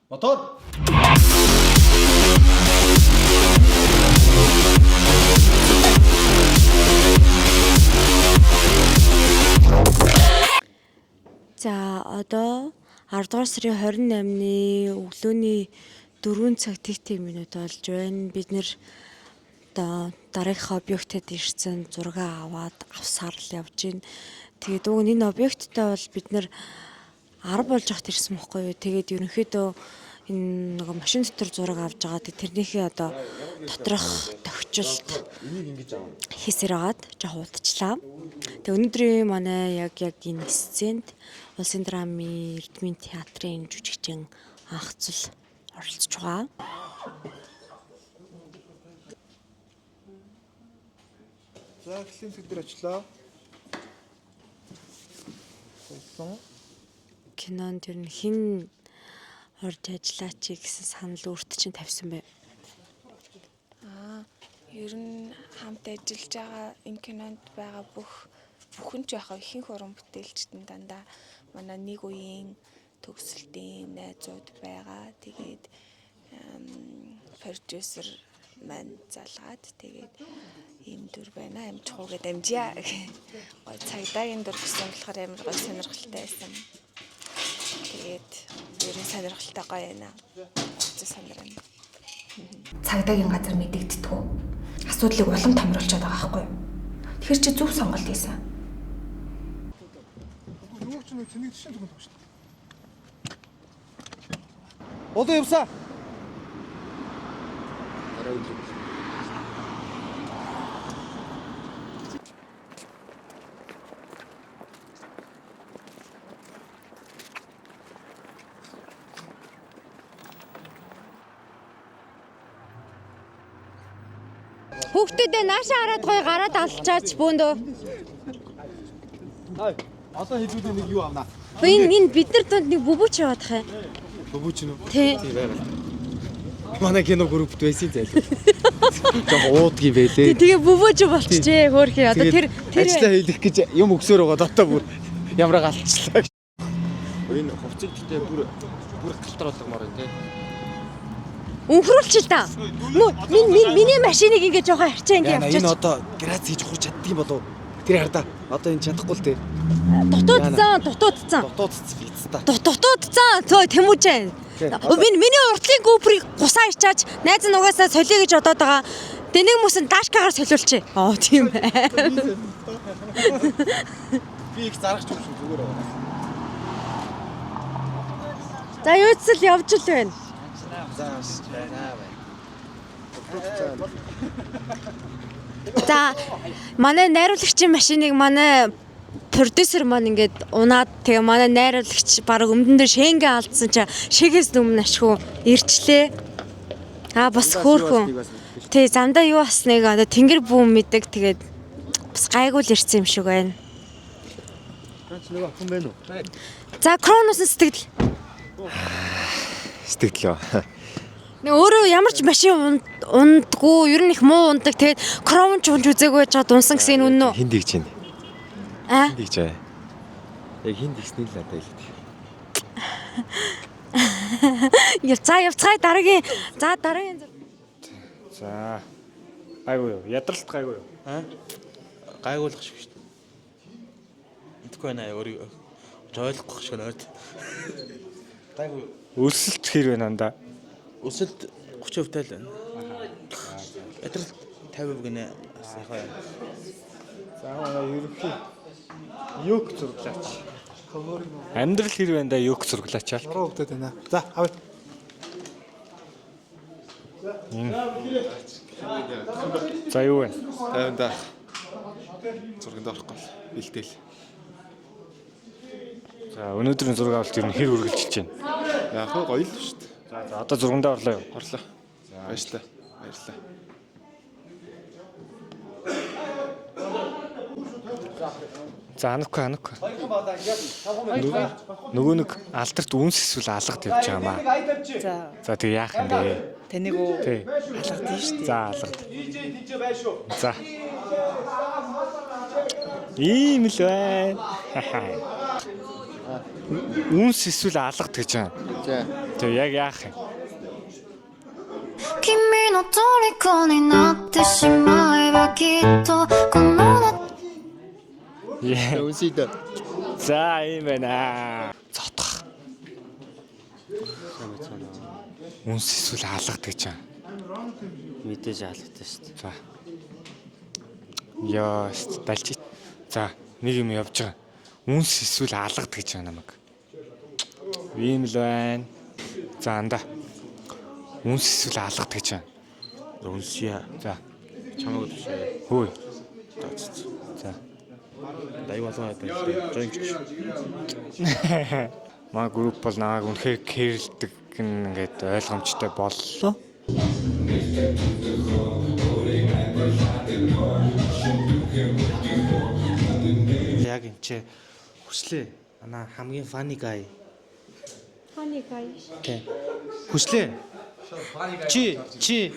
Мотор. За одоо 10 дугаар сарын 28-ны өглөөний 4 цаг тэгт минут болж байна. Бид нэр одоо дараагийнхаа объектэд ирсэн зураг аваад авсаар л явж байна. Тэгээд уг энэ объекттай бол бид нэр 10 болж хат ирсэн байхгүй юу. Тэгээд ерөнхийдөө энэ нэг машин дотор зураг авж байгаа. Тэрнийхээ одоо доторх тохижилт хийсээр агаад жоо удажлаа. Тэгээд өнөөдрийн манай яг энэ сценд Улсын драмын Эрдмийн театрын жүжигчин анх цул оролцож байгаа. За эхлэн төгдөр очлоо. Кинонд ер нь хэн орж ажиллаач гэсэн санал өөрт чинь тавьсан бай. Ер нь хамт ажиллаж байгаа энэ кинонд байгаа бүхэн ч яхаа ихэнх уран бүтээлчдэн дандаа манай нэг үеийн төгсөлтийн найзууд байгаа. Тэгээд продюсер маань залгаад тэгээд ийм дүр байна. Амжихуугээ дамжия. Гой цагдаагийн дүр гэсэн болохоор амар гой сонирхолтой байсан. Тэгээд ер нь сонирхолтой гоё байна. Зөв сонирхна. Цагдаагийн газар мэдэгддэггүй. Асуудлыг улам томруулчиход байгаа байхгүй юу? Тэгэхээр чи зөв сонголт хийсэн. Юу ч нэг цэнийг тишин зүгт байна шүү дээ. Одоо явсаа. Дараа үлээ. Хүүхдүүдээ наашаа хараад гоё гараад алчаач бөөндөө. Одоо хэлүүдээ нэг юу авнаа. Энэ бид нар донд нэг бүбүүч яваад хаа. Бөбүүч нь үү? Тий. Байгаад. Манай кино группт байсан зайлгүй. Жог уудгийн байлээ. Тэгээ бүбүүч болчихжээ хөөрхий. Одоо тэр ажлаа хийх гэж юм өгсөөр байгаа дотоо бүр ямар галчлаа. Энэ хувцэг гэдэг бүр галтар болгомоор байна тий. Өнхрүүлчих та. Миний машиныг ингэ жоохон харчаа ингэ явчих. Энэ одоо грац хийж хурж чаддаг юм болов. Тэр хардаа. Одоо энэ чадахгүй л дээ. Дутуудцсан. Биз та. Дутуудцсан. Цоо тэмүүжээ. Миний уртлын гүприйг гусаа ичааж найз нь угаасаа солиё гэж бодоод байгаа. Дэнэг хүмүүс нь дашкагаар солиулчих. Тийм ээ. Би их зарагч юм шиг зүгээр байна. За юуцэл явж л байна. За манай найруулагчийн машиныг манай продюсер маань ингээд унаад тэгээ манай найруулагч баг өмдөн дээр шенгэ алдсан чи шигээс өмнө ашгүй ирчлээ. Бас хөөхөн. Тий замдаа юу басныг одоо тэнгэр бүүн мэдэг тэгээд бас гайгүй л ирсэн юм шиг байна. Нэг охин байна уу? За Кронос сэтгэл. Сэтгэлөө. Нэг өөрөө ямар ч машин ундгүй, ер нь их муу ундаг. Тэгээд Крон ч унж үзээгүй байж чад унсан гэсэн үнэн үү? Хинд дийж байна. Аа? Дийж байгаа. Яг хинд дийсний л надад хэлээд. Явцгаая дараагийн. За дараагийн. За. Гайгүй юу? Ядралт гайгүй юу? Гайгуулах шиг шүү дээ. Мэдгүй байна өөрөө ойлгохгүй шиг нойд. Гайгүй. Өсөлт хэр байна анда? Өсөлт 30% тайл байна. Ядралт 50% гинэ. Сайхан. За манай ерөнхий юг зурглаач. Амьдрал хэр байна да юг зурглаачаал. Ороо өгдөд байна. За авъя. За юу вэ? Тайванда зурганд орохгүй бэлдээл. За өнөөдрийн зураг авалт ер нь хэр үргэлжилж байна? Яг гоё л шүү дээ. За одоо зургандаа орлоо юу? Орлоо. Баярлалаа. Баярлалаа. За анука. Нөгөө нэг алдарт үнс эсвэл алгад явж байгаа маа. За тэг яах юм бэ? Таныг уу алгад тийм шүү дээ. За алгад. За. Ийм л байна. Үнс эсвэл алгад гэж байна. Тэг яг яах юм? 君の虜になってしまえばきっとこの Үнсийдэ. За юм байна. Зотох. Үнс эсвэл алгад гэж байна. Мэдээж хаалгатай шүү дээ. За. Яа, далч. За, нэг юм явж байгаа. Үнс эсвэл алгад гэж байна намайг. Ийм л байна. За, анда. Үнс эсвэл алгад гэж байна. Үнсье. За. Чамаг төшөө. Хөөе. За. Дай болоо байдаг. Жонч. Маа групп бол нааг үнэхээр кэрлдэг ингээд ойлгомжтой боллоо. Яг энэ ч хүслээ. Ана хамгийн funny guy. Funny guy. Тэ. Хүслээ. Чи. Чи.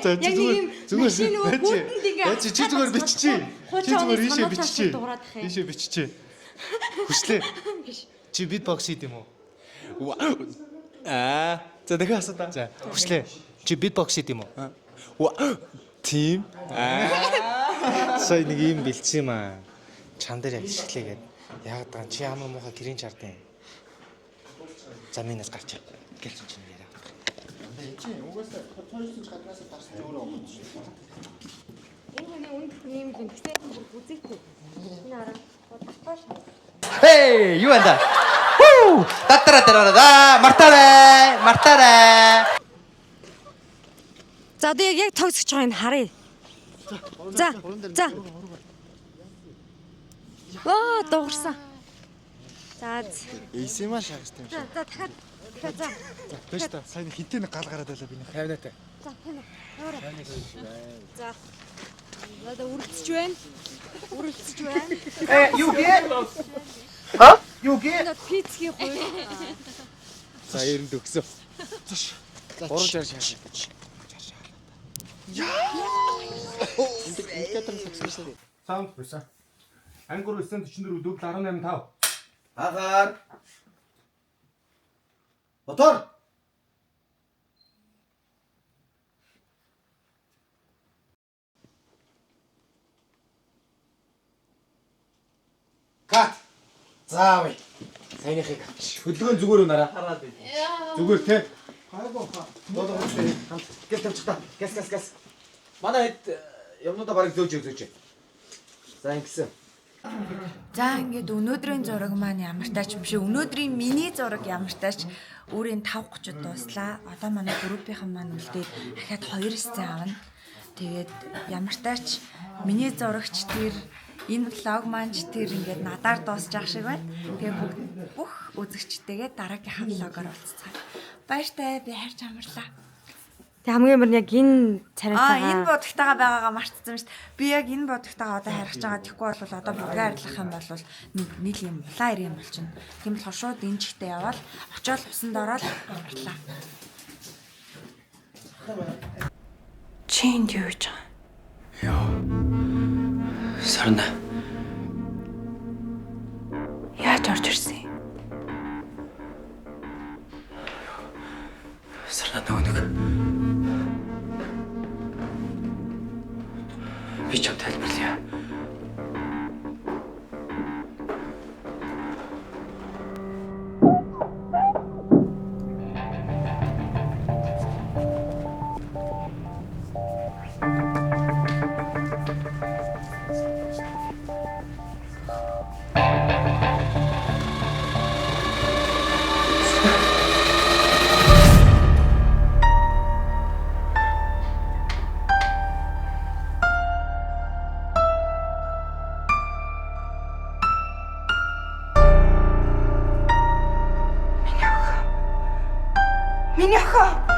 Яг нэг юм машин нөгөө хүүтэнд ингээ. Чи зүгээр биччихье. Чи зүгээр ийшээ биччихье. Ийшээ биччихье. Хүслээ. Чи битбокс хийд юм уу? За дахиад асуу та. За. Хүслээ. Чи beatbox хийд юм уу? Тим. Сая нэг юм бэлдсэн юм аа. Чан дээр яг ишглээгээд яг даан чи ямар муухай гэрийн чардын. За минаас гарч гэлсэн чинь яриа. Чи угаасаа тойрсон гаднаас дарс өөрөө өгч. Энэ үнд юм л гэхдээ үзэгтэй. Энэ арга татваш. Хей, юу энэ? Хүү! Татара мартаарай. За одоо яг тогсож байгаа юм харъя. За. Ваа, дуурсан. За. Эйсэ маш шагстай юм шиг. За дахиад за. Биш та сайн хинтээ нэг гал гараад байлаа би нэг 50-аатай. За тань. За. За үргэлжж байна. Юу гээ? Ха? Юу гээ? Энэ пиццгийн хувь. За 90 өгсөн. За 360 шааш. Саунд байсан. Ангур 944 дубль 185. Агаар. Мотор. Кат. Заавь. Саяныхыг хөдөлгөөн зүгээр унаараа. Хараад байна. Зүгээр те. Хайгоо хаа. Додогч хамт гэл тавьчихта. Гас. Манай хэд юмнуудаа барыг зөөж. За ингэсэн. За ингээд өнөөдрийн зураг маань ямар тач юм шиг өнөөдрийн миний зураг ямар тач өөрийн 5:30-д дуслаа. Одоо манай группийнхан маань үлдээд дахиад 2 сцен авна. Тэгээд ямар тач миний зурагч тэр энэ влог маань ч тэр ингээд надаар дуусчих шиг байна. Тэгээд бүх үзэгчтэйгээ дараагийнхаа влогоор уулзцаа. Баяртай би харж амарлаа. Тэг хамгийн амар яг энэ царайтайгаа энэ бодогтойгоо байгаагаа мартсан шүү дээ. Би яг энэ бодогтойгоо одоо харьж байгаа. Тэгэхгүй бол одоо бүгдээ арилгах юм бол нэг юм улаан юм болчихно. Тийм болохоор шууд энэ чигтээ яваад очиод усанд ороод амарлаа. Чинд юу гэж байгаа? Яа. Сарна. Яаж орж ирсэн? Сарна нэг. Би ч тайлбарлая. Миний охин.